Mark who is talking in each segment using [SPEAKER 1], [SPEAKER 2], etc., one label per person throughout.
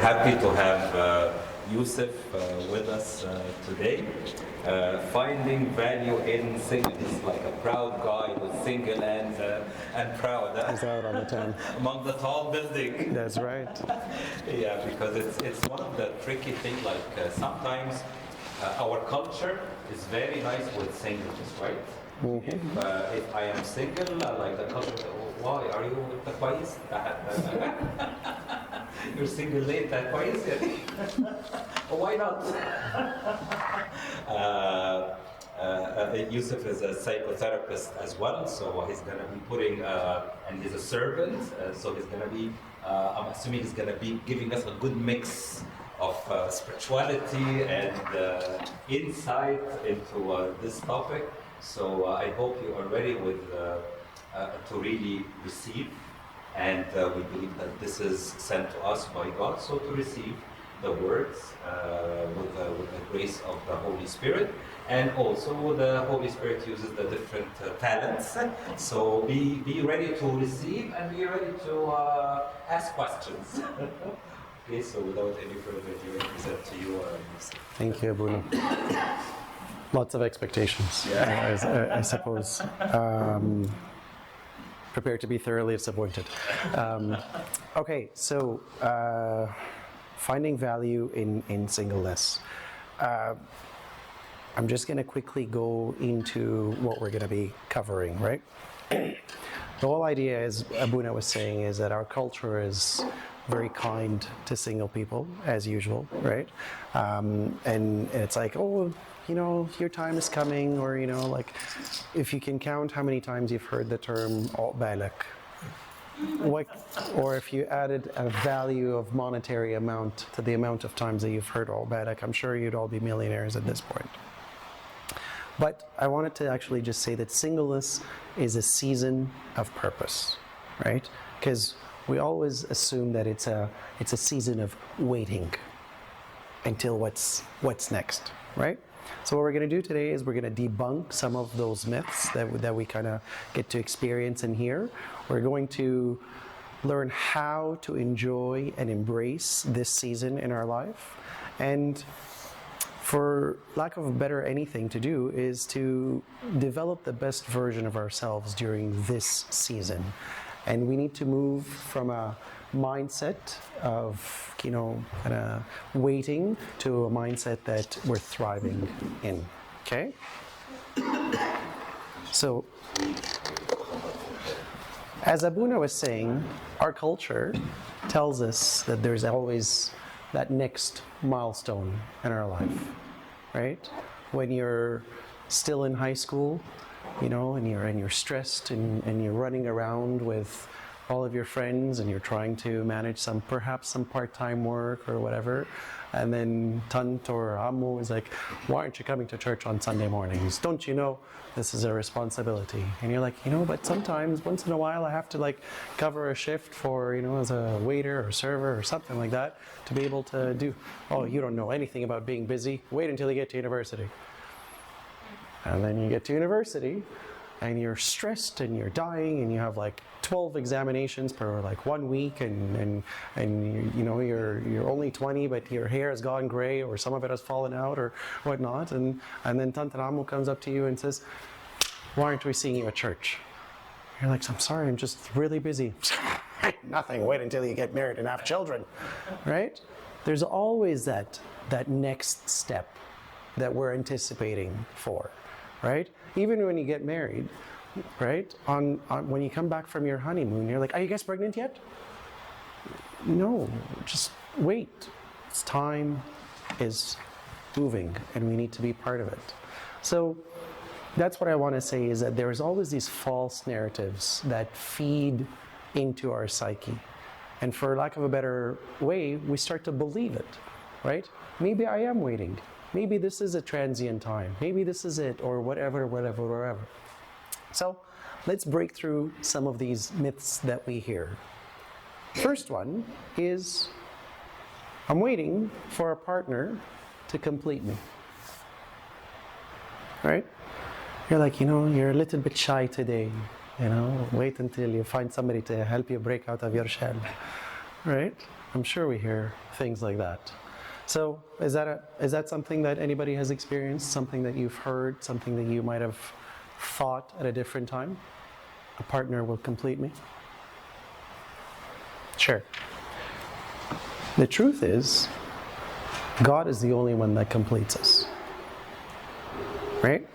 [SPEAKER 1] happy to have Youssef with us today. Finding value in single. He's like a proud guy who's single and proud.
[SPEAKER 2] He's out on the town.
[SPEAKER 1] Among the tall building.
[SPEAKER 2] That's right.
[SPEAKER 1] Yeah, because it's one of the tricky things. Like sometimes our culture is very nice with singles, right?
[SPEAKER 2] Mm-hmm.
[SPEAKER 1] If I am single, like the culture, why are you كويس؟ You're single late, كويس يعني? Why not? Youssef is a psychotherapist as well, so he's going to be putting, and he's a servant, so he's going to be, I'm assuming he's going to be giving us a good mix of spirituality and insight into this topic. So I hope you are ready with to really receive, and we believe that this is sent to us by God. So to receive the words with the grace of the Holy Spirit, and also the Holy Spirit uses the different talents. So be ready to receive and be ready to ask questions. Okay, so without any further ado, I present to you.
[SPEAKER 2] Thank you, Abuna. Lots of expectations, yeah. I suppose. Prepare to be thoroughly disappointed. Okay, so finding value in singleness. I'm just going to quickly go into what we're going to be covering, right? The whole idea, as Abuna was saying, is that our culture is very kind to single people, as usual, right? And it's like, oh, you know, your time is coming, or, you know, like, if you can count how many times you've heard the term balak, what, or if you added a value of monetary amount to the amount of times that you've heard balak, I'm sure you'd all be millionaires at this point. But I wanted to actually just say that singleness is a season of purpose, right? Because we always assume that it's a season of waiting until what's next, right? So what we're going to do today is we're going to debunk some of those myths that we kind of get to experience and hear. We're going to learn how to enjoy and embrace this season in our life. And for lack of a better anything to do is to develop the best version of ourselves during this season. And we need to move from a mindset of, you know, kind of waiting to a mindset that we're thriving in, okay? So, as Abuna was saying, our culture tells us that there's always that next milestone in our life, right? When you're still in high school, you know, and you're stressed and you're running around with all of your friends and you're trying to manage perhaps some part-time work or whatever, and then Tant or Ammu is like, why aren't you coming to church on Sunday mornings? Don't you know this is a responsibility? And you're like, you know, but sometimes once in a while I have to like cover a shift for, you know, as a waiter or server or something like that to be able to do. Oh, you don't know anything about being busy. Wait until you get to university. And then you get to university and you're stressed and you're dying and you have like 12 examinations per like 1 week and you know you're only 20 but your hair has gone gray or some of it has fallen out or whatnot, and then Tantanamu comes up to you and says, why aren't we seeing you at church? You're like, I'm sorry, I'm just really busy. Nothing, wait until you get married and have children, right? There's always that next step that we're anticipating for, right? Even when you get married, right? When you come back from your honeymoon, you're like, are you guys pregnant yet? No, just wait. It's time is moving and we need to be part of it. So that's what I want to say, is that there's always these false narratives that feed into our psyche. And for lack of a better way, we start to believe it, right? Maybe I am waiting. Maybe this is a transient time. Maybe this is it, or whatever. So let's break through some of these myths that we hear. First one is, I'm waiting for a partner to complete me. Right? You're like, you know, you're a little bit shy today. You know, wait until you find somebody to help you break out of your shell. right? I'm sure we hear things like that. So is that something that anybody has experienced, something that you've heard, something that you might have thought at a different time? A partner will complete me? Sure. The truth is, God is the only one that completes us. Right?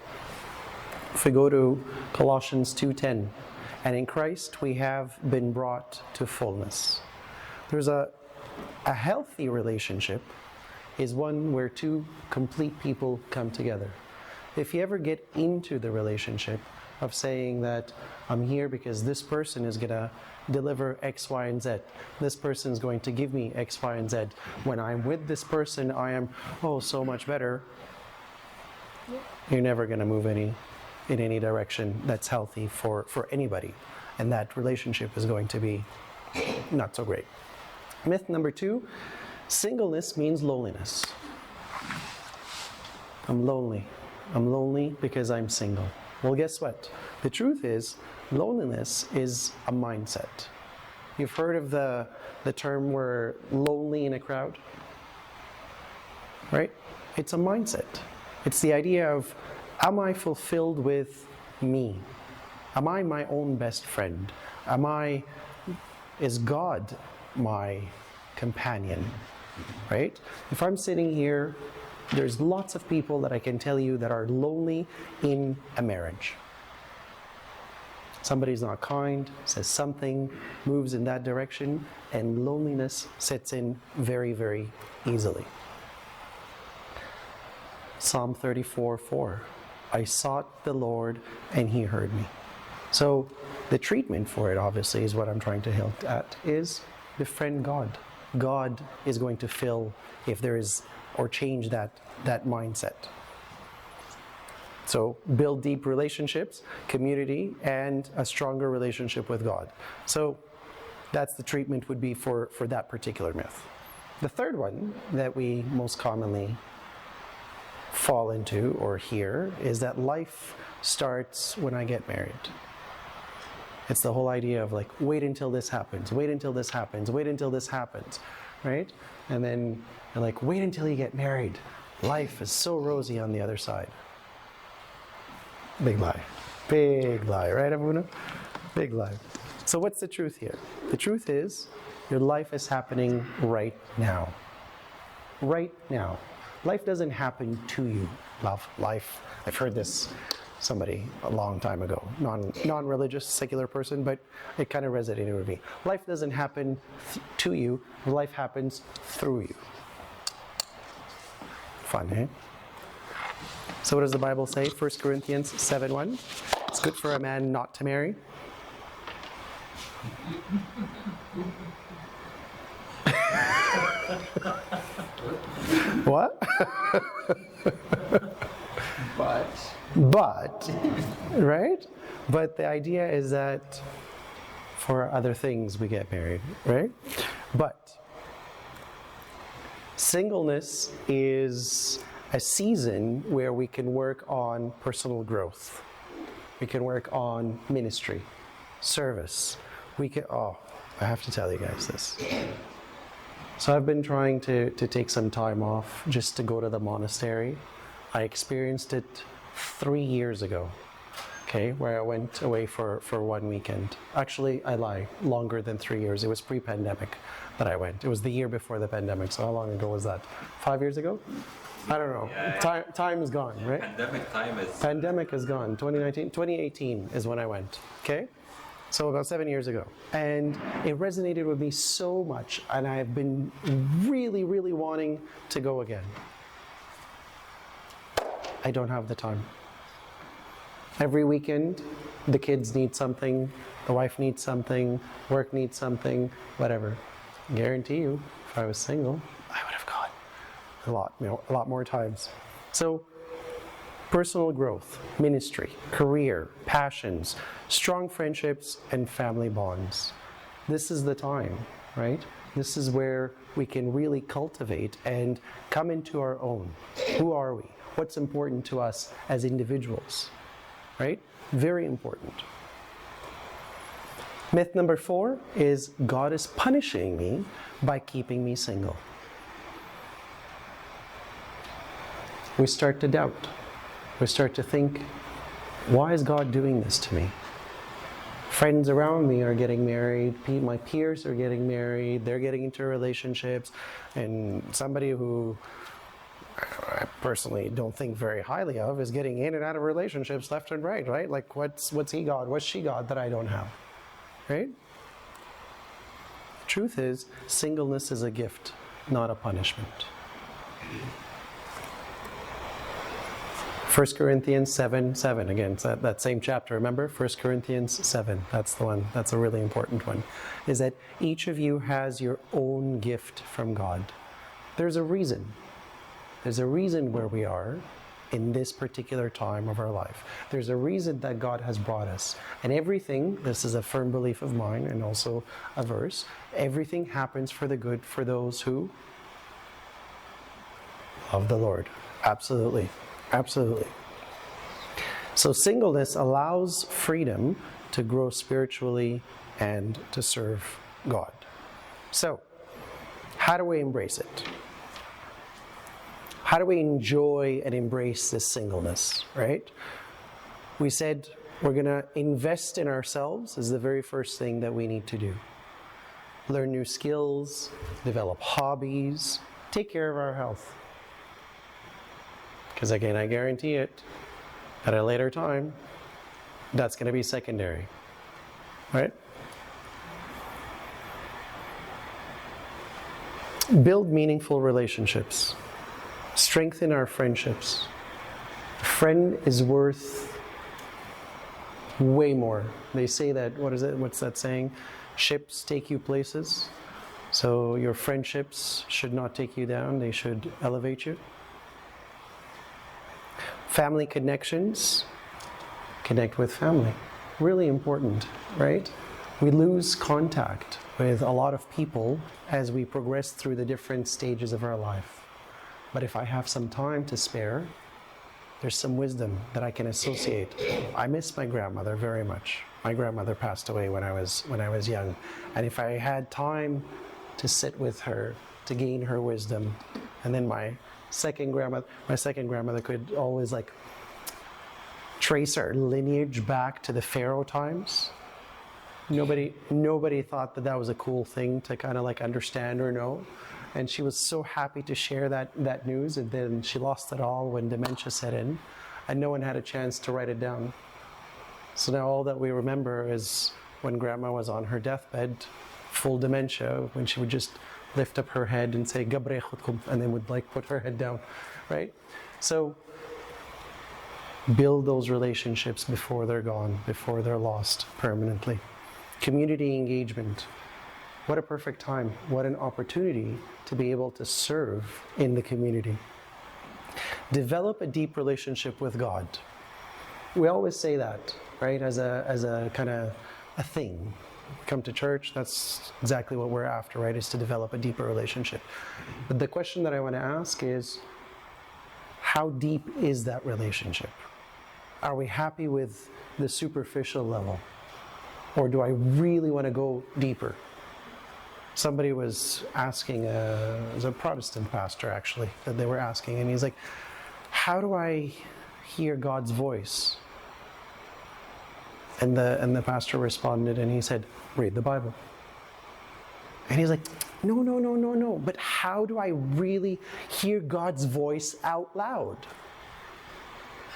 [SPEAKER 2] If we go to Colossians 2:10, and in Christ we have been brought to fullness. There's a healthy relationship is one where two complete people come together. If you ever get into the relationship of saying that I'm here because this person is going to deliver X, Y, and Z, this person is going to give me X, Y, and Z, when I'm with this person, I am, so much better, you're never going to move in any direction that's healthy for anybody. And that relationship is going to be not so great. Myth number 2, singleness means loneliness. I'm lonely. I'm lonely because I'm single. Well, guess what? The truth is, loneliness is a mindset. You've heard of the term we're lonely in a crowd? Right? It's a mindset. It's the idea of, am I fulfilled with me? Am I my own best friend? Is God my companion? Right? If I'm sitting here, there's lots of people that I can tell you that are lonely in a marriage. Somebody's not kind, says something, moves in that direction, and loneliness sets in very, very easily. Psalm 34:4, I sought the Lord and He heard me. So the treatment for it, obviously, is what I'm trying to hint at, is befriend God. God is going to fill if there is, or change that mindset. So build deep relationships, community, and a stronger relationship with God. So that's the treatment would be for that particular myth. The third one that we most commonly fall into or hear is that life starts when I get married. It's the whole idea of like, wait until this happens, wait until this happens, wait until this happens, right? And then you're like, wait until you get married. Life is so rosy on the other side. Big lie. Big lie, right, Abuna? Big lie. So what's the truth here? The truth is, your life is happening right now. Right now. Life doesn't happen to you. Life, I've heard this somebody a long time ago, non-religious, secular person, but it kind of resonated with me. Life doesn't happen to you, life happens through you. Fun, eh? So what does the Bible say? 1 Corinthians 7:1. It's good for a man not to marry. What? But, right? But the idea is that for other things we get married, right? But singleness is a season where we can work on personal growth. We can work on ministry, service. I have to tell you guys this. So I've been trying to take some time off just to go to the monastery. I experienced it 3 years ago, okay, where I went away for 1 weekend. Actually, I lie, longer than 3 years. It was pre-pandemic that I went. It was the year before the pandemic, so how long ago was that? 5 years ago? I don't know. Yeah. Time is gone, right? Pandemic is gone. 2018 is when I went, okay? So about 7 years ago. And it resonated with me so much, and I've been really, really wanting to go again. I don't have the time. Every weekend, the kids need something, the wife needs something, work needs something, whatever. I guarantee you, if I was single, I would have gone a lot more times. So, personal growth, ministry, career, passions, strong friendships, and family bonds. This is the time, right? This is where we can really cultivate and come into our own. Who are we? What's important to us as individuals, right? Very important. Myth number 4 is God is punishing me by keeping me single. We start to doubt. We start to think, why is God doing this to me? Friends around me are getting married, my peers are getting married, they're getting into relationships, and somebody who I personally don't think very highly of is getting in and out of relationships left and right? Like what's he got, what's she got that I don't have, right? Truth is, singleness is a gift, not a punishment. 1 Corinthians 7:7, again, it's that same chapter, remember? 1 Corinthians 7, that's the one, that's a really important one, is that each of you has your own gift from God. There's a reason. There's a reason where we are in this particular time of our life. There's a reason that God has brought us. And everything, this is a firm belief of mine and also a verse, everything happens for the good for those who love the Lord. Absolutely. Absolutely. So singleness allows freedom to grow spiritually and to serve God. So, how do we embrace it? How do we enjoy and embrace this singleness, right? We said we're going to invest in ourselves is the very first thing that we need to do. Learn new skills, develop hobbies, take care of our health. Because again, I guarantee it, at a later time, that's going to be secondary, right? Build meaningful relationships. Strengthen our friendships. A friend is worth way more. They say that, what's that saying? Ships take you places. So your friendships should not take you down, they should elevate you. Family connections, connect with family. Really important, right? We lose contact with a lot of people as we progress through the different stages of our life. But if I have some time to spare, there's some wisdom that I can associate. I miss my grandmother very much. My grandmother passed away when I was young. And if I had time to sit with her, to gain her wisdom, and then my second grandmother could always like trace our lineage back to the Pharaoh times. Nobody thought that was a cool thing to kind of like understand or know. And she was so happy to share that news, and then she lost it all when dementia set in, and no one had a chance to write it down. So now all that we remember is when grandma was on her deathbed, full dementia, when she would just lift up her head and say, "Gabre khudkum," and then would like put her head down, right? So build those relationships before they're gone, before they're lost permanently. Community engagement. What a perfect time, what an opportunity to be able to serve in the community. Develop a deep relationship with God. We always say that, right, as a kind of a thing. Come to church, that's exactly what we're after, right, is to develop a deeper relationship. But the question that I want to ask is, how deep is that relationship? Are we happy with the superficial level? Or do I really want to go deeper? Somebody was asking, it was a Protestant pastor actually, that they were asking, and he's like, how do I hear God's voice? And the pastor responded and he said, read the Bible. And he's like, no, but how do I really hear God's voice out loud?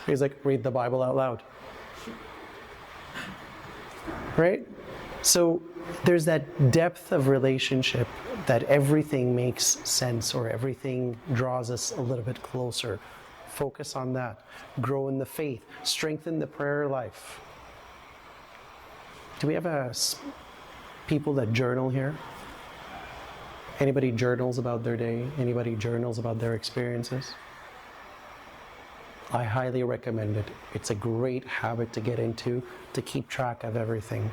[SPEAKER 2] He's like, read the Bible out loud. Right? So there's that depth of relationship that everything makes sense, or everything draws us a little bit closer. Focus on that. Grow in the faith. Strengthen the prayer life. Do we have people that journal here? Anybody journals about their day? Anybody journals about their experiences? I highly recommend it. It's a great habit to get into, to keep track of everything.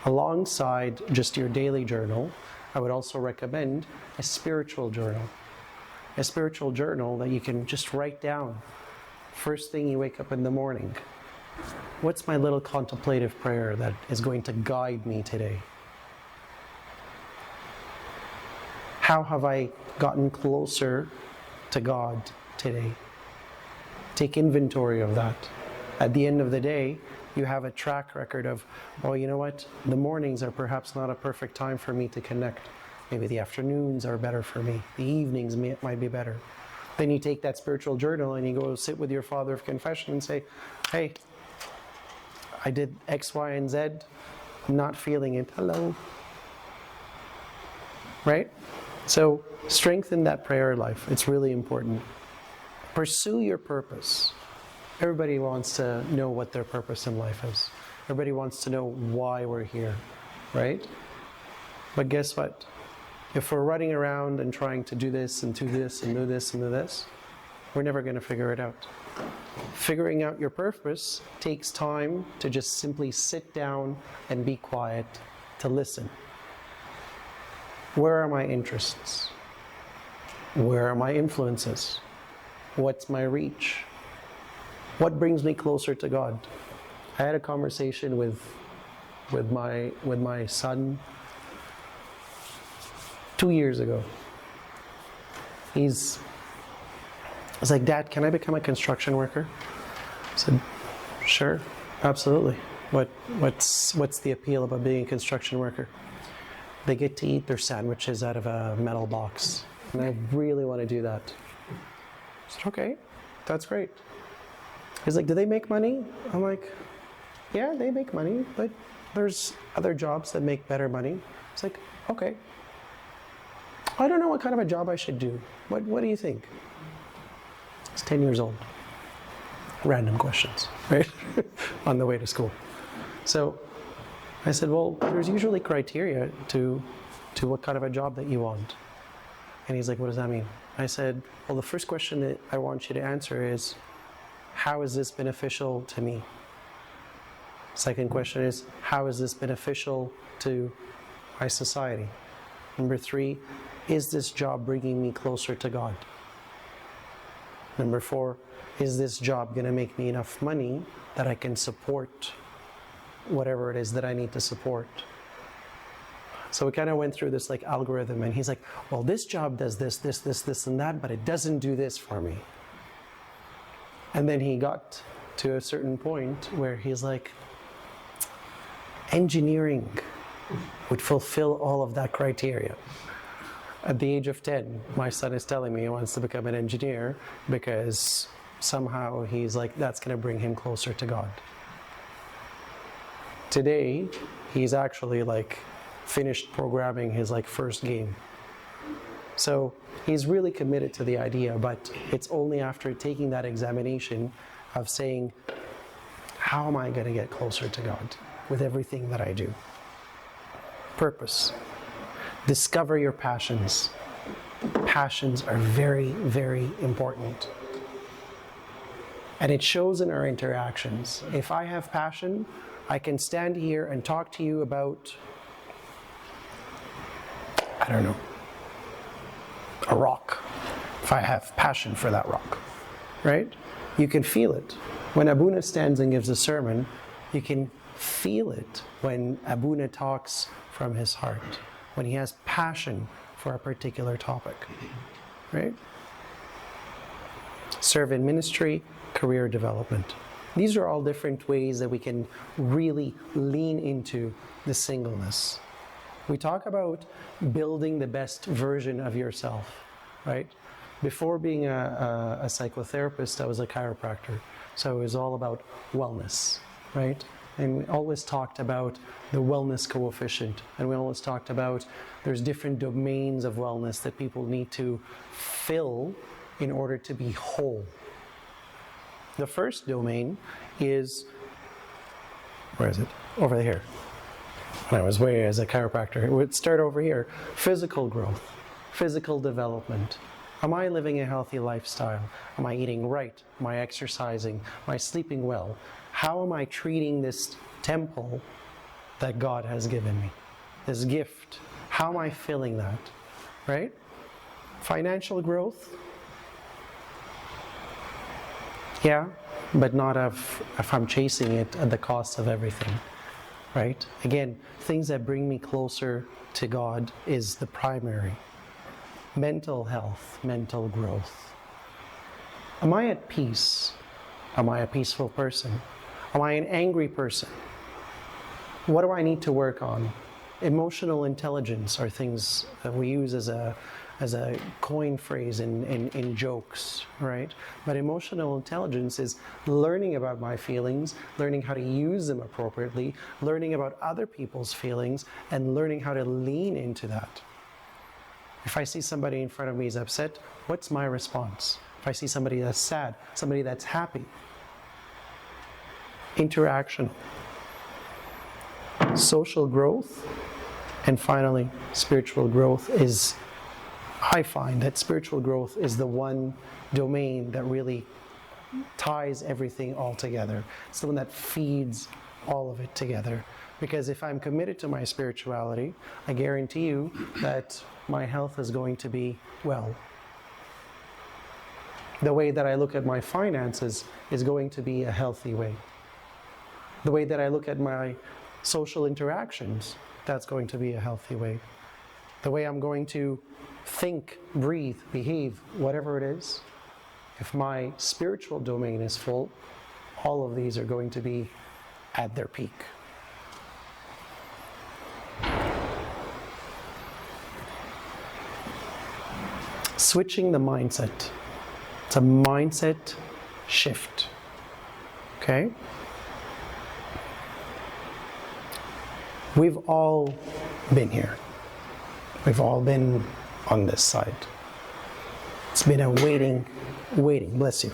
[SPEAKER 2] Alongside just your daily journal, I would also recommend a spiritual journal. A spiritual journal that you can just write down first thing you wake up in the morning. What's my little contemplative prayer that is going to guide me today? How have I gotten closer to God today? Take inventory of that. At the end of the day, you have a track record of, oh, you know what? The mornings are perhaps not a perfect time for me to connect. Maybe the afternoons are better for me. The evenings might be better. Then you take that spiritual journal and you go sit with your father of confession and say, hey, I did X, Y, and Z. I'm not feeling it. Hello. Right? So strengthen that prayer life. It's really important. Pursue your purpose. Everybody wants to know what their purpose in life is. Everybody wants to know why we're here, right? But guess what? If we're running around and trying to do this and do this and do this and do this, we're never going to figure it out. Figuring out your purpose takes time to just simply sit down and be quiet, to listen. Where are my interests? Where are my influences? What's my reach? What brings me closer to God? I had a conversation with my son 2 years ago. I was like, Dad, can I become a construction worker? I said, sure, absolutely. What's the appeal about being a construction worker? They get to eat their sandwiches out of a metal box. And I really want to do that. I said, okay, that's great. He's like, do they make money? I'm like, yeah, they make money, but there's other jobs that make better money. It's like, okay. I don't know what kind of a job I should do. What do you think? He's 10 years old. Random questions, right? On the way to school. So I said, well, there's usually criteria to what kind of a job that you want. And he's like, what does that mean? I said, well, the first question that I want you to answer is, how is this beneficial to me? Second question is, how is this beneficial to my society? Number 3, is this job bringing me closer to God? Number 4, is this job going to make me enough money that I can support whatever it is that I need to support? So we kind of went through this like algorithm, and he's like, well, this job does this, this, this, this, and that, but it doesn't do this for me. And then he got to a certain point where he's like, engineering would fulfill all of that criteria. At the age of 10, my son is telling me he wants to become an engineer because somehow he's like, that's going to bring him closer to God. Today, he's actually like finished programming his like first game. So he's really committed to the idea, but it's only after taking that examination of saying, how am I going to get closer to God with everything that I do? Purpose. Discover your passions. Passions are very, very important. And it shows in our interactions. If I have passion, I can stand here and talk to you about, I don't know, a rock. If I have passion for that rock, right? You can feel it. When Abuna stands and gives a sermon, you can feel it when Abuna talks from his heart, when he has passion for a particular topic, right? Serve in ministry, career development. These are all different ways that we can really lean into the singleness. We talk about building the best version of yourself, right? Before being a psychotherapist, I was a chiropractor. So it was all about wellness, right? And we always talked about the wellness coefficient. And we always talked about there's different domains of wellness that people need to fill in order to be whole. The first domain is, where is it? Over here. When I was way as a chiropractor, it would start over here. Physical growth, physical development. Am I living a healthy lifestyle? Am I eating right? Am I exercising? Am I sleeping well? How am I treating this temple that God has given me? This gift. How am I filling that? Right? Financial growth. Yeah, but not if I'm chasing it at the cost of everything, right? Again, things that bring me closer to God is the primary. Mental health, mental growth. Am I at peace? Am I a peaceful person? Am I an angry person? What do I need to work on? Emotional intelligence are things that we use as a coin phrase in jokes, right? But emotional intelligence is learning about my feelings, learning how to use them appropriately, learning about other people's feelings, and learning how to lean into that. If I see somebody in front of me is upset, what's my response? If I see somebody that's sad, somebody that's happy. Interaction. Social growth, and finally, spiritual growth is, I find that spiritual growth is the one domain that really ties everything all together. It's the one that feeds all of it together. Because if I'm committed to my spirituality, I guarantee you that my health is going to be well. The way that I look at my finances is going to be a healthy way. The way that I look at my social interactions, that's going to be a healthy way. The way I'm going to think, breathe, behave, whatever it is, if my spiritual domain is full, all of these are going to be at their peak. Switching the mindset. It's a mindset shift. Okay? We've all been here. We've all been on this side. It's been a waiting, bless you.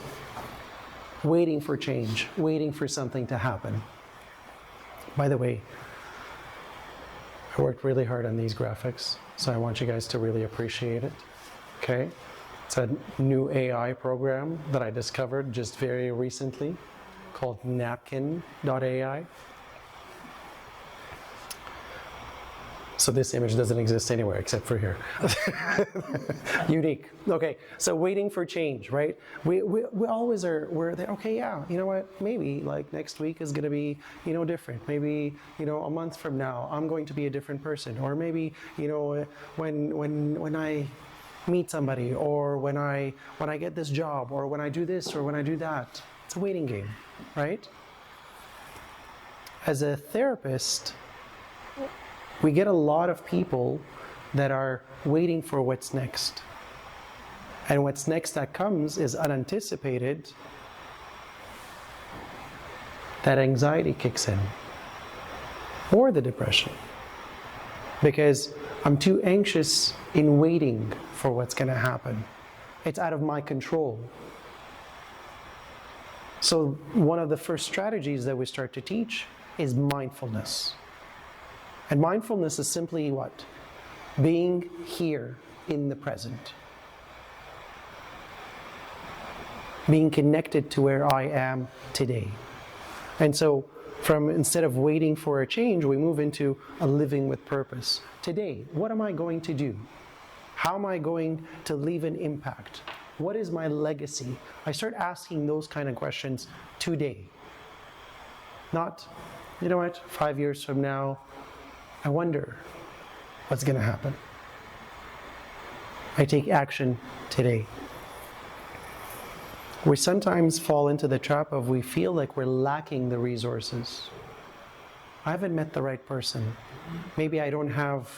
[SPEAKER 2] Waiting for change, waiting for something to happen. By the way, I worked really hard on these graphics, so I want you guys to really appreciate it. Okay? It's a new AI program that I discovered just very recently called napkin.ai. So this image doesn't exist anywhere except for here. Unique. Okay, so waiting for change, right? We always we're there, okay, yeah, you know what, maybe like next week is gonna be, different. Maybe, a month from now, I'm going to be a different person. Or maybe, when I meet somebody, or when I get this job, or when I do this, or when I do that. It's a waiting game, right? As a therapist, we get a lot of people that are waiting for what's next. And what's next that comes is unanticipated. That anxiety kicks in. Or the depression. Because I'm too anxious in waiting for what's going to happen. It's out of my control. So one of the first strategies that we start to teach is mindfulness. And mindfulness is simply what? Being here in the present. Being connected to where I am today. And so, instead of waiting for a change, we move into a living with purpose. Today, what am I going to do? How am I going to leave an impact? What is my legacy? I start asking those kind of questions today. Not, 5 years from now, I wonder what's going to happen. I take action today. We sometimes fall into the trap of we feel like we're lacking the resources. I haven't met the right person. Maybe I don't have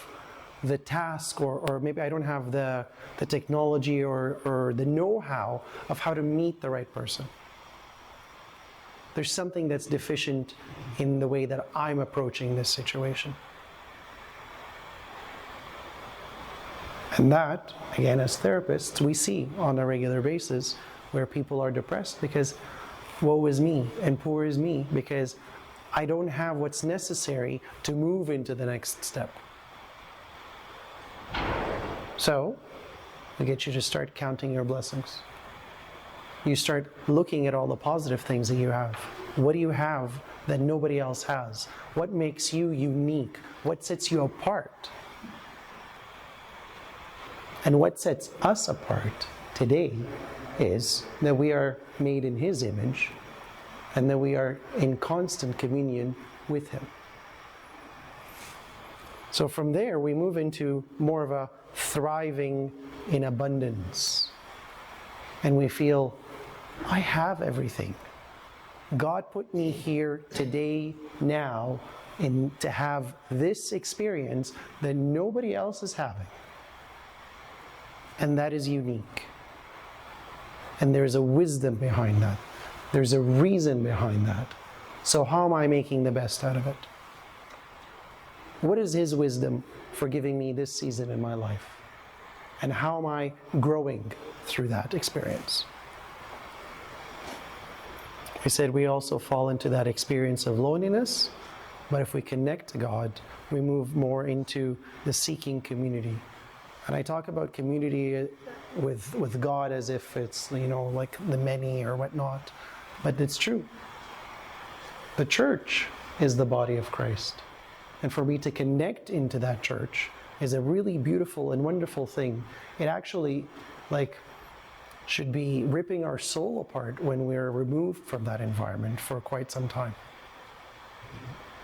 [SPEAKER 2] the task, or maybe I don't have the technology or the know-how of how to meet the right person. There's something that's deficient in the way that I'm approaching this situation. And that, again, as therapists, we see on a regular basis where people are depressed because woe is me and poor is me, because I don't have what's necessary to move into the next step. So, I get you to start counting your blessings. You start looking at all the positive things that you have. What do you have that nobody else has? What makes you unique? What sets you apart? And what sets us apart today is that we are made in His image, and that we are in constant communion with Him. So from there, we move into more of a thriving in abundance. And we feel, I have everything. God put me here today, now, to have this experience that nobody else is having. And that is unique. And there's a wisdom behind that. There's a reason behind that. So how am I making the best out of it? What is His wisdom for giving me this season in my life? And how am I growing through that experience? I said we also fall into that experience of loneliness, but if we connect to God, we move more into the seeking community. And I talk about community with God as if it's, like the many or whatnot, but it's true. The church is the body of Christ. And for me to connect into that church is a really beautiful and wonderful thing. It actually, should be ripping our soul apart when we're removed from that environment for quite some time.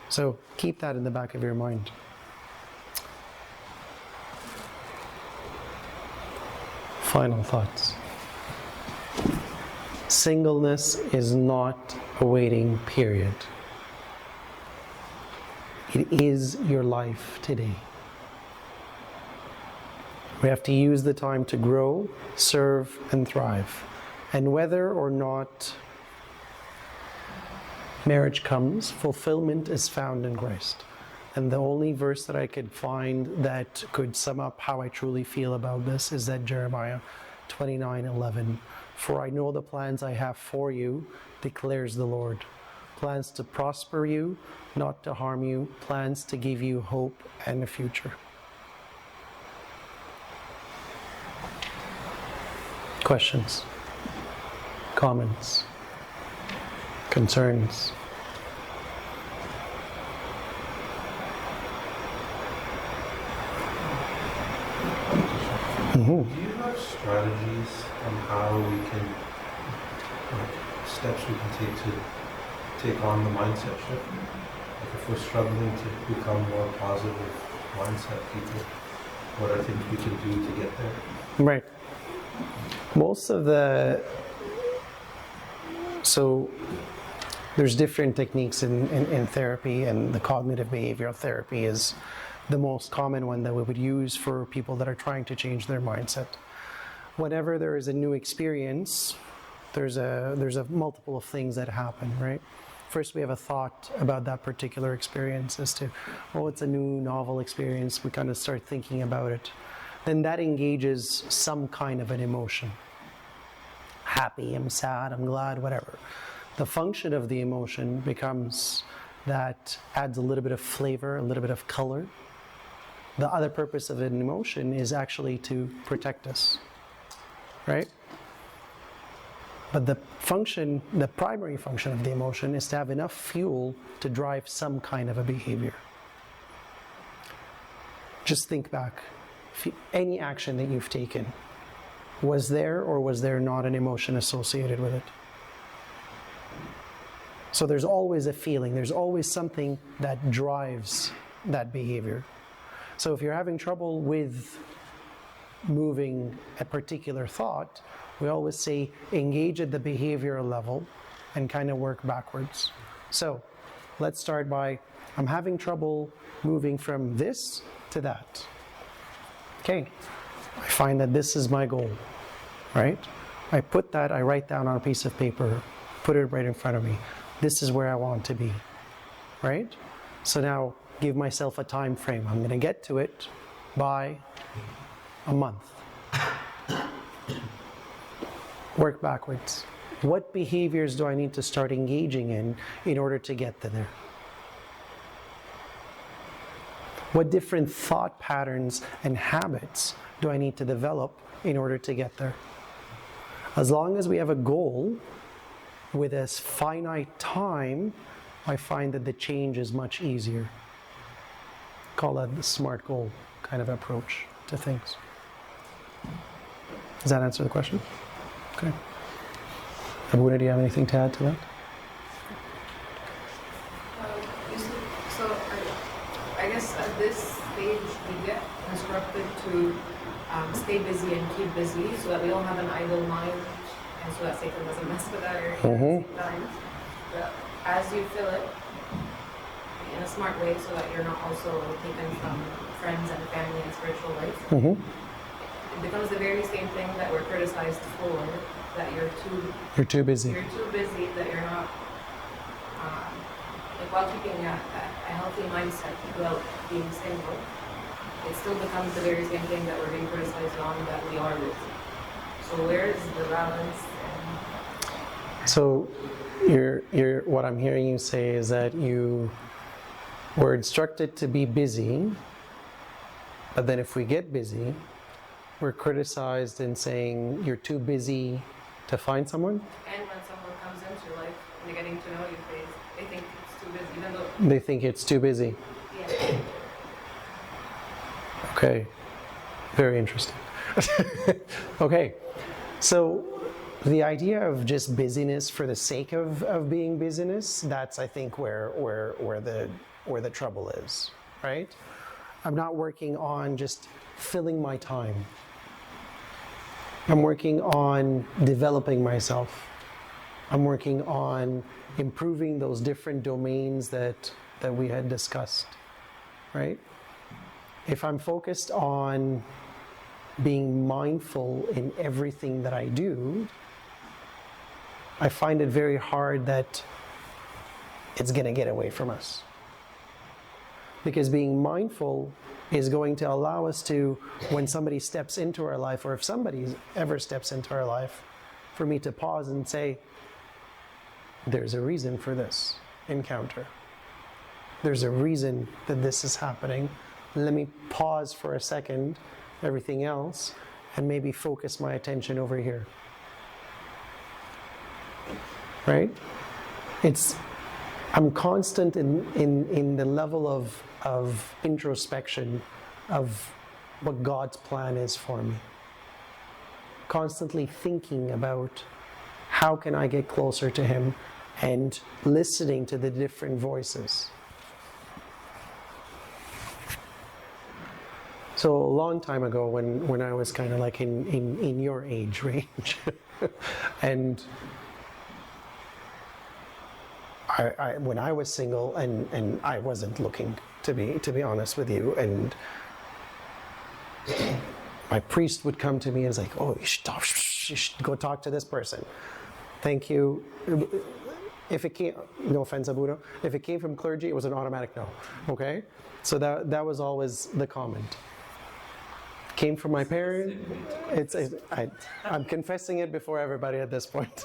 [SPEAKER 2] So keep that in the back of your mind. Final thoughts. Singleness is not a waiting period. It is your life today. We have to use the time to grow, serve, and thrive. And whether or not marriage comes, fulfillment is found in Christ. And the only verse that I could find that could sum up how I truly feel about this is that Jeremiah 29:11. For I know the plans I have for you, declares the Lord. Plans to prosper you, not to harm you, plans to give you hope and a future. Questions? Comments? Concerns?
[SPEAKER 3] Do you have strategies on how we can, steps we can take on the mindset shift? Like if we're struggling to become more positive mindset people, what are things we can do to get there?
[SPEAKER 2] Right. Most of so there's different techniques in therapy, and the cognitive behavioral therapy is the most common one that we would use for people that are trying to change their mindset. Whenever there is a new experience, there's a multiple of things that happen, right? First, we have a thought about that particular experience as to, oh, it's a new novel experience. We kind of start thinking about it. Then that engages some kind of an emotion. Happy, I'm sad, I'm glad, whatever. The function of the emotion becomes that adds a little bit of flavor, a little bit of color. The other purpose of an emotion is actually to protect us, right? But the primary function of the emotion is to have enough fuel to drive some kind of a behavior. Just think back. Any action that you've taken, was there or was there not an emotion associated with it? So there's always a feeling, there's always something that drives that behavior. So if you're having trouble with moving a particular thought, we always say engage at the behavioral level and kind of work backwards. So let's start by, I'm having trouble moving from this to that. Okay, I find that this is my goal, right? I write down on a piece of paper, put it right in front of me. This is where I want to be, right? So now give myself a time frame. I'm going to get to it by a month. Work backwards. What behaviors do I need to start engaging in order to get to there? What different thought patterns and habits do I need to develop in order to get there? As long as we have a goal with a finite time, I find that the change is much easier. Call that the SMART goal kind of approach to things. Does that answer the question? Okay. Abuna, do you have anything to add to that?
[SPEAKER 4] I guess at this stage we get instructed to stay busy and keep busy so that we don't have an idle mind and so that Satan doesn't mess with our area at the same time. But as you fill it in a smart way so that you're not also taken from friends and family and spiritual life, it becomes the very same thing that we're criticized for, that you're too
[SPEAKER 2] busy.
[SPEAKER 4] You're too busy, that you're not like while keeping a healthy mindset while being single, it still becomes the very same thing that we're being criticized on, that we are busy. So where is the balance?
[SPEAKER 2] So you're what I'm hearing you say is that you were instructed to be busy, but then if we get busy, we're criticized in saying you're too busy to find someone?
[SPEAKER 4] And when someone comes into your life and they're getting to know you, they think it's too busy, even though...
[SPEAKER 2] They think it's too busy.
[SPEAKER 4] Yeah.
[SPEAKER 2] Okay. Very interesting. Okay. So the idea of just busyness for the sake of being busyness, that's I think where the trouble is, right? I'm not working on just filling my time. I'm working on developing myself. I'm working on improving those different domains that we had discussed, right? If I'm focused on being mindful in everything that I do, I find it very hard that it's going to get away from us. Because being mindful is going to allow us to, when somebody steps into our life, or if somebody ever steps into our life, for me to pause and say, there's a reason for this encounter. There's a reason that this is happening. Let me pause for a second, everything else, and maybe focus my attention over here. Right? I'm constant in the level of introspection of what God's plan is for me. Constantly thinking about how can I get closer to Him and listening to the different voices. So a long time ago when I was kind of like in your age range and when I was single and I wasn't looking to be honest with you, and my priest would come to me and was like, oh, you should go talk to this person. Thank you. If it came, no offense, Abudo, if it came from clergy, it was an automatic no. Okay? So that was always the comment. Came from my parents. I'm confessing it before everybody at this point.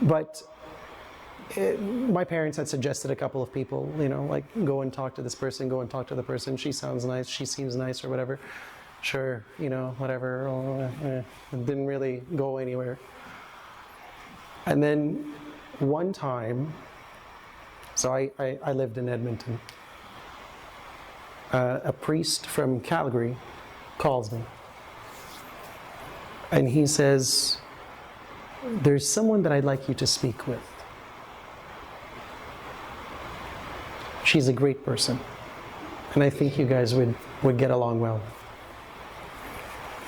[SPEAKER 2] But my parents had suggested a couple of people, like go and talk to this person, go and talk to the person. She sounds nice, she seems nice, or whatever. Sure, whatever. It didn't really go anywhere. And then one time, so I lived in Edmonton. A priest from Calgary calls me. And he says, there's someone that I'd like you to speak with. She's a great person. And I think you guys would get along well.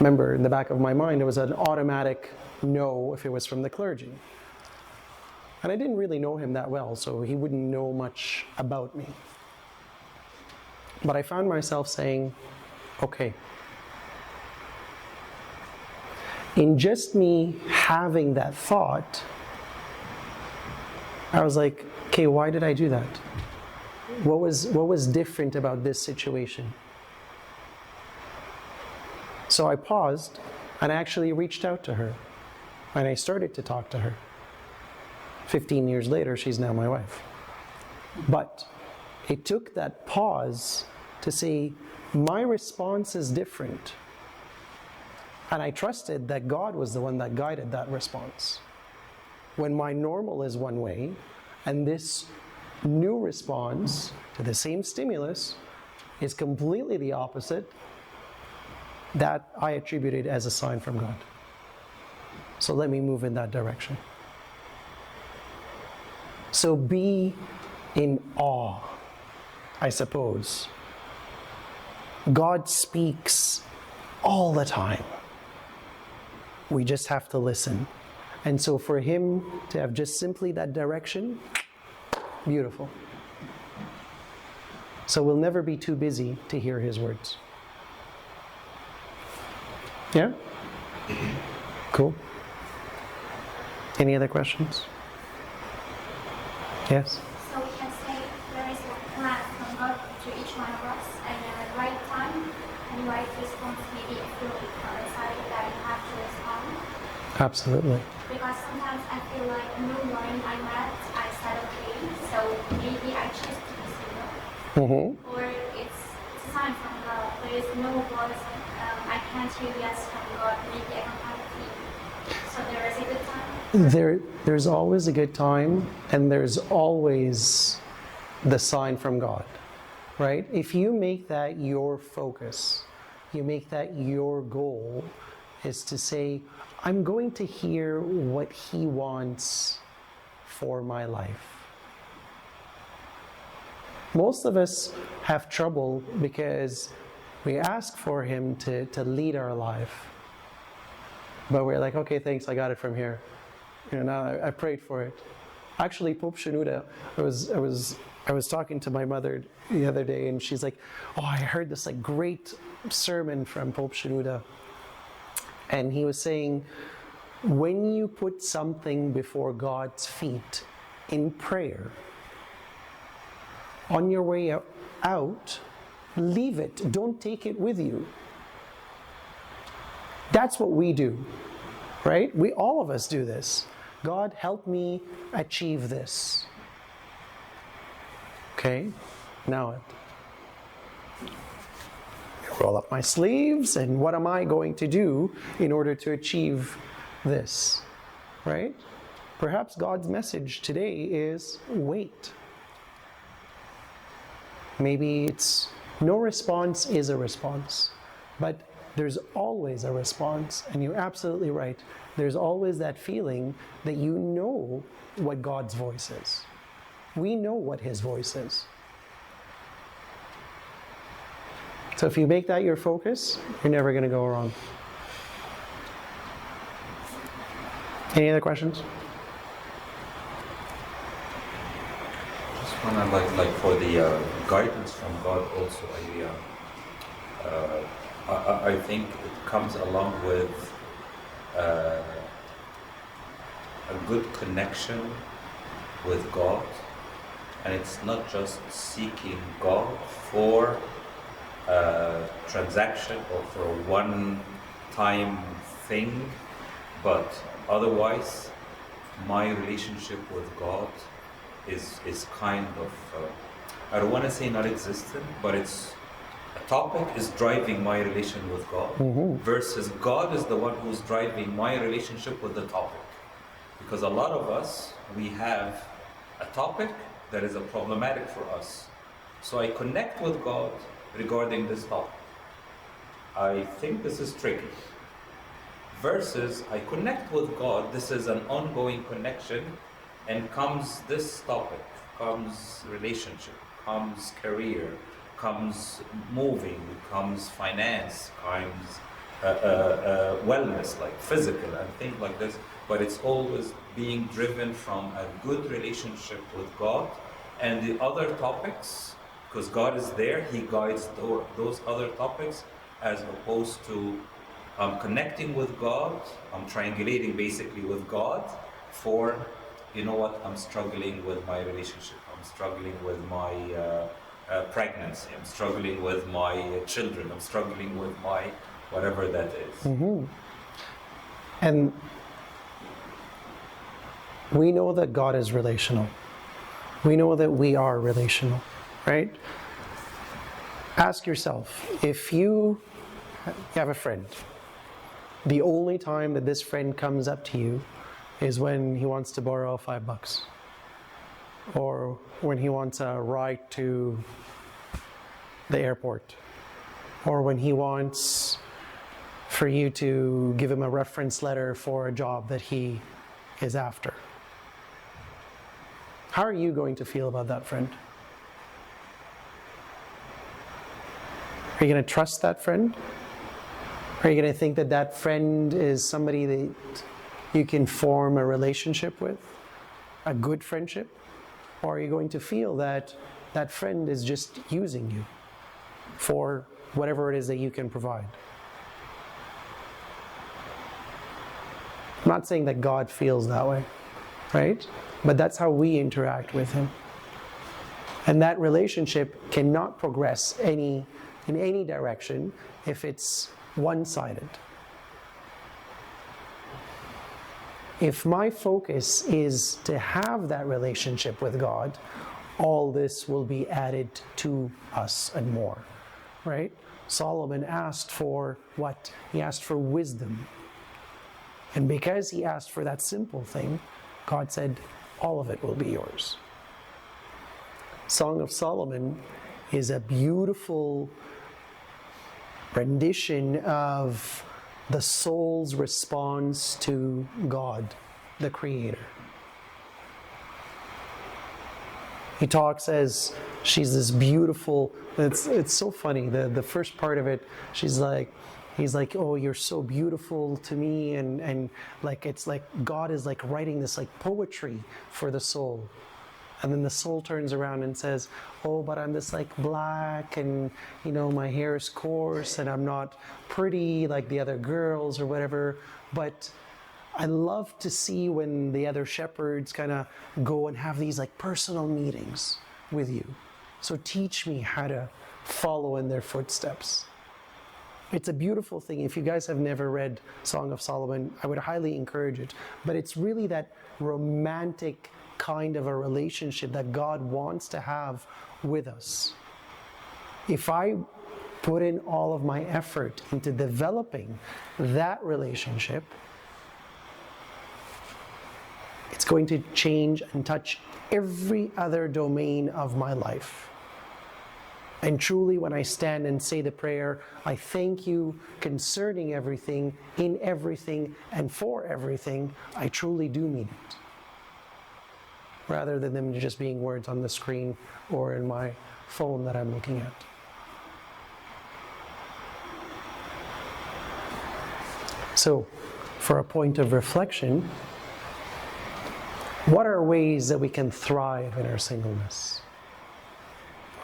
[SPEAKER 2] Remember, in the back of my mind, it was an automatic no if it was from the clergy. And I didn't really know him that well, so he wouldn't know much about me. But I found myself saying, okay. In just me having that thought, I was like, okay, why did I do that? What was different about this situation? So I paused and I actually reached out to her and I started to talk to her. 15 years later, she's now my wife. But it took that pause to see my response is different. And I trusted that God was the one that guided that response. When my normal is one way, and this new response to the same stimulus is completely the opposite, that I attributed as a sign from God. So let me move in that direction. So be in awe, I suppose. God speaks all the time. We just have to listen. And so for him to have just simply that direction, beautiful. So we'll never be too busy to hear his words. Yeah? Cool. Any other questions? Yes?
[SPEAKER 5] So we can say there is a plan from God to each one of us, and at the right time and right response, maybe if you decided that you have to respond.
[SPEAKER 2] Absolutely.
[SPEAKER 5] Because sometimes I feel like no one I met, I said okay, so maybe I choose to be single.
[SPEAKER 2] Mm-hmm.
[SPEAKER 5] Or it's a sign from God. There is no voice. I can't hear yes from God. Maybe I don't have a feeling. So there is a good time.
[SPEAKER 2] There's always a good time, and there's always the sign from God, right? If you make that your focus, you make that your goal, is to say, I'm going to hear what he wants for my life. Most of us have trouble because we ask for him to lead our life. But we're like, okay, thanks, I got it from here. You know, now I prayed for it. Actually, Pope Shenouda, I was talking to my mother the other day, and she's like, oh, I heard this like great sermon from Pope Shenouda. And he was saying, when you put something before God's feet in prayer, on your way out, leave it. Don't take it with you. That's what we do, right? All of us do this. God, help me achieve this. Okay, now roll up my sleeves, and what am I going to do in order to achieve this, right? Perhaps God's message today is wait. Maybe it's no response is a response, but there's always a response, and you're absolutely right. There's always that feeling that you know what God's voice is. We know what his voice is. So if you make that your focus, you're never going to go wrong. Any other questions?
[SPEAKER 1] Just one like for the guidance from God also. I think it comes along with a good connection with God, and it's not just seeking God for a transaction or for a one-time thing, but otherwise my relationship with God is kind of I don't want to say non-existent, but it's a topic is driving my relation with God, versus God is the one who's driving my relationship with the topic. Because a lot of us, we have a topic that is a problematic for us. So I connect with God regarding this topic. I think this is tricky. Versus I connect with God, this is an ongoing connection, and comes this topic, comes relationship, comes career, comes moving, comes finance, comes wellness, like physical and things like this. But it's always being driven from a good relationship with God, and the other topics, because God is there, he guides those other topics, as opposed to connecting with God, I'm triangulating basically with God for, you know what, I'm struggling with my relationship, I'm struggling with my pregnancy, I'm struggling with my children, I'm struggling with my whatever that is.
[SPEAKER 2] And we know that God is relational. We know that we are relational, right? Ask yourself, if you have a friend, the only time that this friend comes up to you is when he wants to borrow $5, or when he wants a ride to the airport, or when he wants for you to give him a reference letter for a job that he is after. how are you going to feel about that friend? Are you going to trust that friend? Are you going to think that that friend is somebody that you can form a relationship with, a good friendship? Or are you going to feel that that friend is just using you for whatever it is that you can provide? I'm not saying that God feels that way, right? But that's how we interact with Him. And that relationship cannot progress in any direction if it's one-sided. If my focus is to have that relationship with God, all this will be added to us and more, right? Solomon asked for what? He asked for wisdom. And because he asked for that simple thing, God said, all of it will be yours. Song of Solomon is a beautiful rendition of the soul's response to God, the Creator. He talks as she's this beautiful, it's so funny, the first part of it, he's like, oh, you're so beautiful to me, and like it's like God is like writing this like poetry for the soul. And then the soul turns around and says, oh, but I'm this like black, and my hair is coarse, and I'm not pretty like the other girls or whatever. But I love to see when the other shepherds kind of go and have these like personal meetings with you. So teach me how to follow in their footsteps. It's a beautiful thing. If you guys have never read Song of Solomon, I would highly encourage it. But it's really that romantic kind of a relationship that God wants to have with us. If I put in all of my effort into developing that relationship, it's going to change and touch every other domain of my life. And truly, when I stand and say the prayer, I thank you concerning everything, in everything, and for everything, I truly do mean it. Rather than them just being words on the screen or in my phone that I'm looking at. So, for a point of reflection, what are ways that we can thrive in our singleness?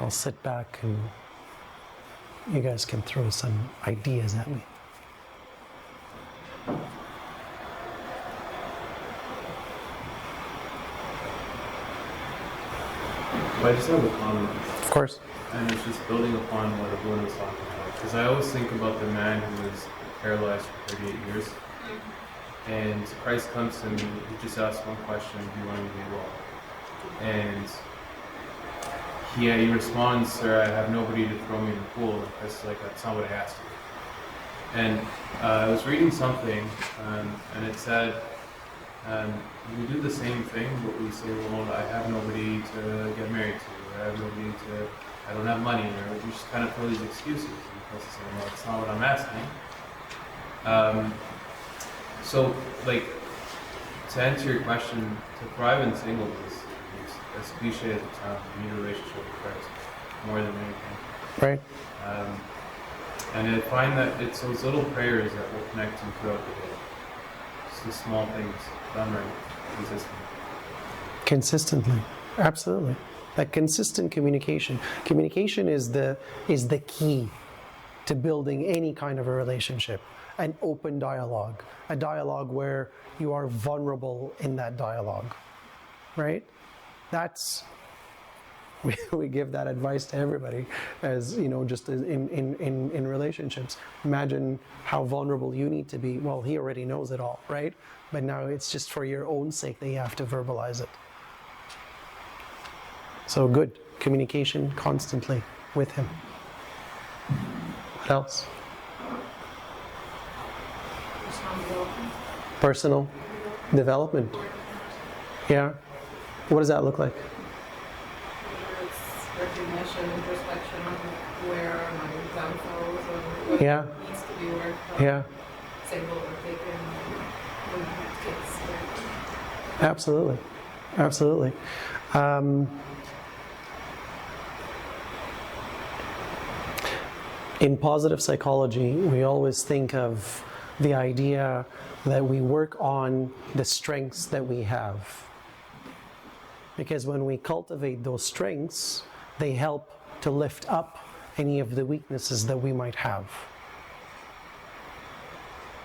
[SPEAKER 2] I'll sit back and you guys can throw some ideas at me.
[SPEAKER 6] I just have a comment.
[SPEAKER 2] Of course.
[SPEAKER 6] And it's just building upon what everyone was talking about. Because I always think about the man who was paralyzed for 38 years. And Christ comes to him and he just asks one question, do you want me to be well? And he responds, sir, I have nobody to throw me in the pool. And Christ is like, that's not what I asked you. And I was reading something, and it said, we do the same thing, but we say, well, I have nobody to get married to, I don't have money, or we just kind of throw these excuses. And Christ is saying, well, that's not what I'm asking. So, like, to answer your question, to thrive in singleness, as cliche as it sounds, you need a relationship with Christ more than anything.
[SPEAKER 2] Right.
[SPEAKER 6] And I find that it's those little prayers that will connect you throughout the day. It's the small things done right, consistently.
[SPEAKER 2] Consistently, absolutely. That consistent communication. Communication is the key to building any kind of a relationship. An open dialogue, a dialogue where you are vulnerable in that dialogue, right? That's, we give that advice to everybody, as just in relationships. Imagine how vulnerable you need to be. Well, he already knows it all, right? But now it's just for your own sake that you have to verbalize it. So good communication constantly with him. What else? Personal development. Yeah. What does that look like?
[SPEAKER 4] It's recognition, introspection of where are my downfalls or what
[SPEAKER 2] Yeah.
[SPEAKER 4] needs to be worked on.
[SPEAKER 2] Yeah.
[SPEAKER 4] Single or taken when it takes.
[SPEAKER 2] Absolutely. absolutely. In positive psychology, we always think of the idea that we work on the strengths that we have. Because when we cultivate those strengths, they help to lift up any of the weaknesses that we might have.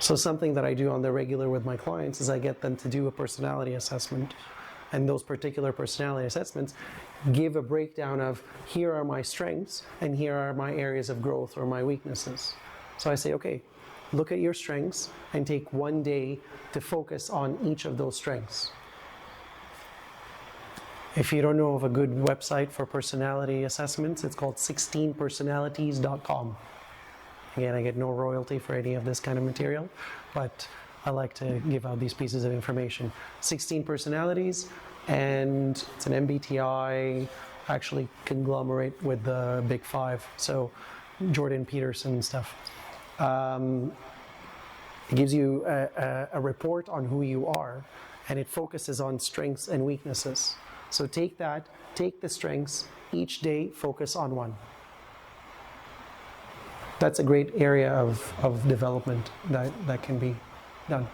[SPEAKER 2] So something that I do on the regular with my clients is I get them to do a personality assessment. And those particular personality assessments give a breakdown of, here are my strengths and here are my areas of growth or my weaknesses. So I say, okay, look at your strengths and take one day to focus on each of those strengths. If you don't know of a good website for personality assessments, it's called 16personalities.com. Again, I get no royalty for any of this kind of material, but I like to give out these pieces of information. 16 personalities, and it's an MBTI, actually conglomerate with the Big Five, so Jordan Peterson and stuff. It gives you a report on who you are, and it focuses on strengths and weaknesses. So take that, take the strengths, each day focus on one. That's a great area of development that can be done,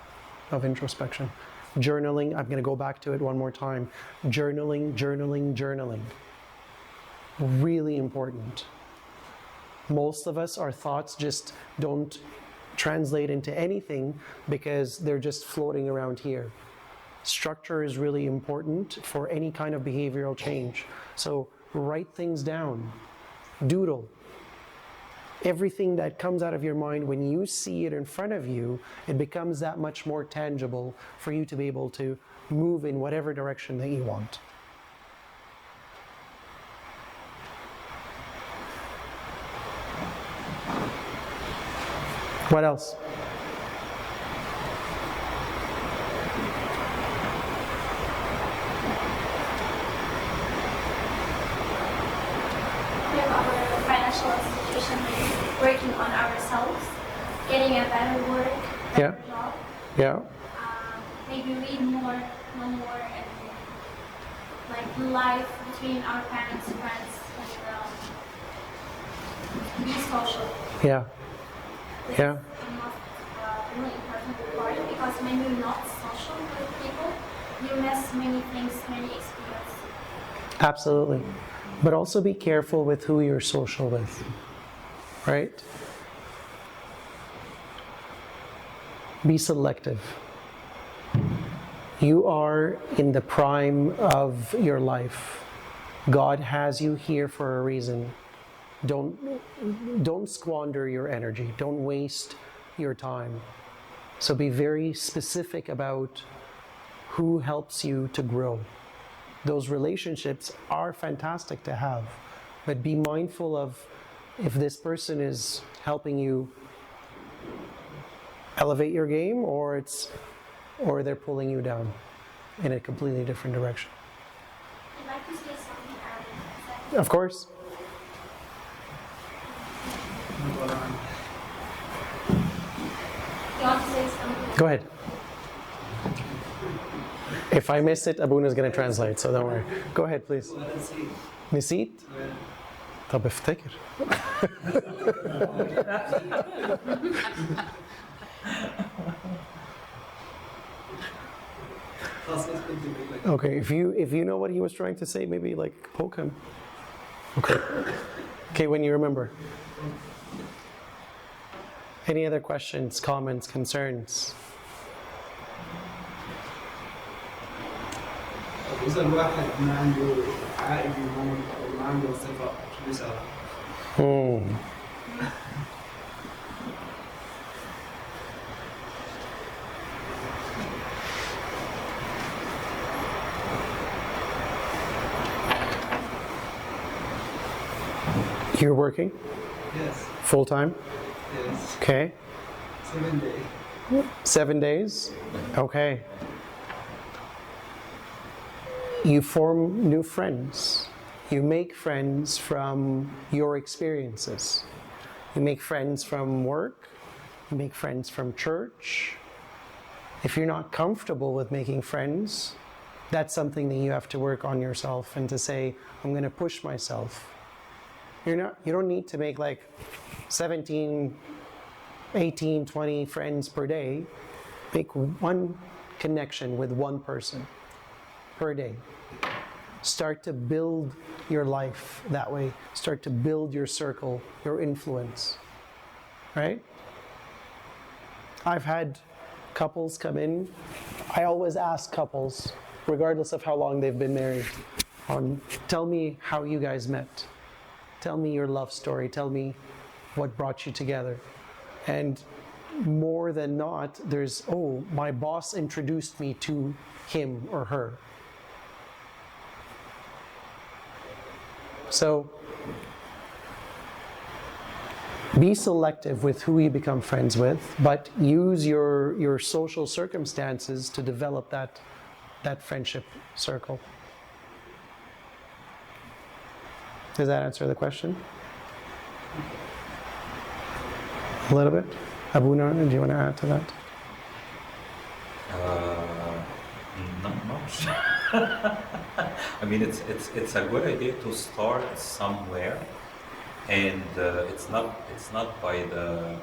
[SPEAKER 2] of introspection. Journaling, I'm going to go back to it one more time. Journaling, journaling, journaling. Really important. Most of us, our thoughts just don't translate into anything because they're just floating around here. Structure is really important for any kind of behavioral change. So write things down. Doodle. Everything that comes out of your mind, when you see it in front of you, it becomes that much more tangible for you to be able to move in whatever direction that you want. What else?
[SPEAKER 5] We have our financial institution working on ourselves, getting a better work, better job.
[SPEAKER 2] Yeah.
[SPEAKER 5] Maybe read more, know more, and like life between our parents, friends, and be social.
[SPEAKER 2] Yeah.
[SPEAKER 5] This
[SPEAKER 2] Yeah.
[SPEAKER 5] is the most really important part, because when you're not social with people, you miss many things, many experiences.
[SPEAKER 2] Absolutely. But also be careful with who you're social with, right? Be selective. You are in the prime of your life. God has you here for a reason. Don't squander your energy. Don't waste your time. So be very specific about who helps you to grow. Those relationships are fantastic to have, but be mindful of if this person is helping you elevate your game, or they're pulling you down in a completely different direction.
[SPEAKER 5] I'd like to say something earlier.
[SPEAKER 2] Of course.
[SPEAKER 5] You want to say something?
[SPEAKER 2] Go ahead. If I miss it, Abuna's going to translate, so don't worry. Go ahead, please. نسيت؟ طب افتكر. Okay, if you know what he was trying to say, maybe like poke him. Okay. Okay, when you remember. Any other questions, comments, concerns?
[SPEAKER 7] إذا الواحد ما عنده عائد يهون أو ما عنده ثقة شو بيسأل؟
[SPEAKER 2] You're working?
[SPEAKER 7] Yes.
[SPEAKER 2] Full time?
[SPEAKER 7] Yes.
[SPEAKER 2] Okay.
[SPEAKER 7] 7 days.
[SPEAKER 2] 7 days? Okay. You form new friends. You make friends from your experiences. You make friends from work. You make friends from church. If you're not comfortable with making friends, That's something that you have to work on yourself and to say, I'm going to push myself. You don't need to make like 17, 18, 20 friends per day. Make one connection with one person per day. Start to build your life that way. Start to build your circle, your influence. Right? I've had couples come in. I always ask couples, regardless of how long they've been married, tell me how you guys met. Tell me your love story. Tell me what brought you together. And more than not, there's, oh, my boss introduced me to him or her. So, be selective with who you become friends with, but use your social circumstances to develop that friendship circle. Does that answer the question? A little bit? Abu Nan, do you want to add to that?
[SPEAKER 1] Not much. I mean, it's a good idea to start somewhere, and it's not by the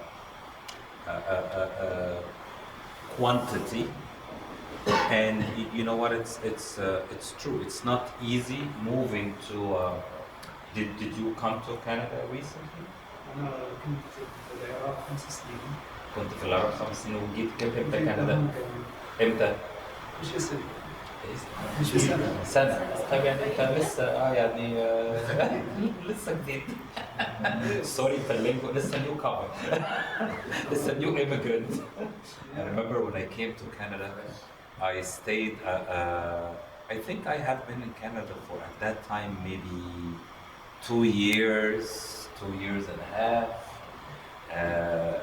[SPEAKER 1] quantity. And you know what? It's true. It's not easy moving to. Did you come to Canada recently?
[SPEAKER 7] أنا كنت في العراق 5 سنين.
[SPEAKER 1] كنت في العراق 5 سنين وجيت امتى كندا؟ امتى؟
[SPEAKER 7] مش اسم.
[SPEAKER 1] مش سنة. طيب يعني انت لسه يعني لسه جديد. Sorry for lingo, لسه new comer. لسه new immigrant. I remember when I came to Canada, I stayed. I think I have been in Canada for at that time maybe 2 years, 2 years and a half.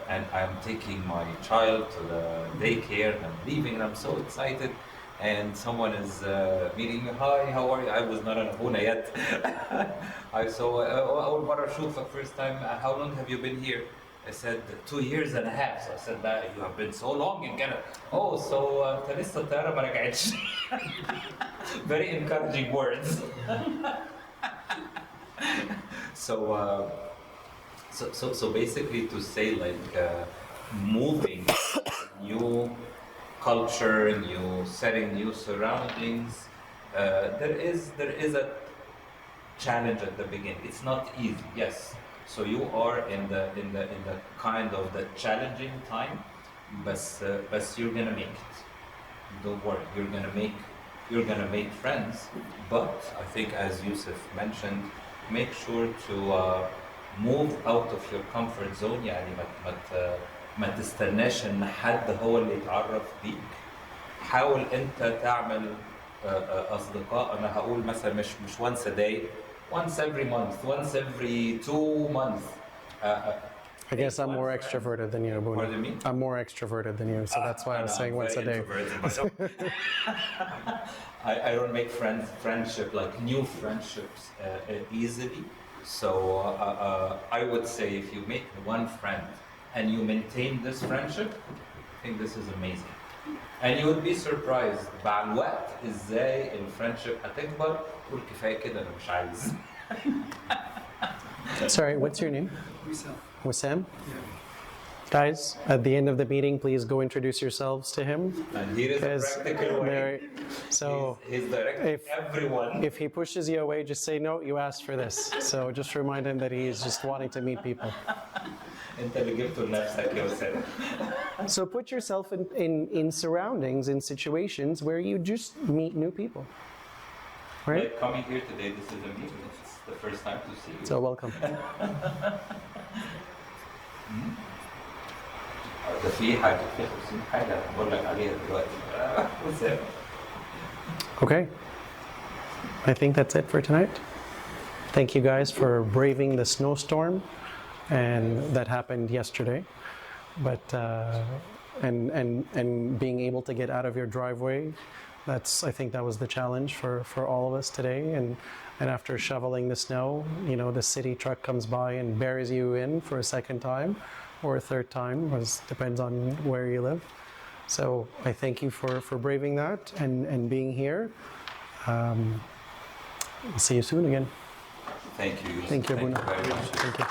[SPEAKER 1] And I'm taking my child to the daycare and I'm leaving and I'm so excited. And someone is meeting me. Hi, how are you? I was not on Huna yet. I saw أول مرة أشوفك first time. How long have you been here? I said 2 years and a half. So I said that you have been so long in Canada. Oh, so أنت لسه الطيارة ما رجعتش. Very encouraging words. So basically to say like moving new culture, new setting, new surroundings, there is a challenge at the beginning. It's not easy, yes. So you are in the kind of the challenging time, but you're gonna make it. Don't worry, you're gonna make friends. But I think as Youssef mentioned, make sure to move out of your comfort zone. يعني ما تستناش ان حد هو اللي يتعرف بيك. حاول انت تعمل اصدقاء. انا هقول مثلا مش once a day, once every month, once every 2 months.
[SPEAKER 2] I guess I'm more extroverted than you, Abu.
[SPEAKER 1] Pardon me?
[SPEAKER 2] I'm more extroverted than you, so that's why I was saying once a day.
[SPEAKER 1] I don't make friendship, like new friendships easily. So I would say if you make one friend and you maintain this friendship, I think this is amazing. And you would be surprised مع الوقت ازاي الفريندشيب هتكبر تقول كفايه كده انا مش عايز.
[SPEAKER 2] Sorry, what's your name?
[SPEAKER 7] Wissam.
[SPEAKER 2] Wissam?
[SPEAKER 7] Yeah.
[SPEAKER 2] Guys, at the end of the meeting, please go introduce yourselves to him.
[SPEAKER 1] And here is a practical way.
[SPEAKER 2] So
[SPEAKER 1] he's directing everyone.
[SPEAKER 2] If he pushes you away, just say, no, you asked for this. So just remind him that he is just wanting to meet people.
[SPEAKER 1] انت اللي جبته لنفسك يا أسامة.
[SPEAKER 2] So put yourself in surroundings, in situations where you just meet new people. Right?
[SPEAKER 1] Like coming here today, this is amazing. It's the first time to see you.
[SPEAKER 2] So welcome.
[SPEAKER 1] ده في حاجة في 50 حاجة بقول لك عليها دلوقتي. أسامة.
[SPEAKER 2] Okay. I think that's it for tonight. Thank you guys for braving the snowstorm and that happened yesterday. But and being able to get out of your driveway, I think that was the challenge for all of us today. And after shoveling the snow, the city truck comes by and buries you in for a second time or a third time, depends on where you live. So I thank you for braving that and being here. We'll see you soon again.
[SPEAKER 1] Thank you.
[SPEAKER 2] Thank you,
[SPEAKER 1] Thank
[SPEAKER 2] Abuna.
[SPEAKER 1] you very much.
[SPEAKER 2] Thank you.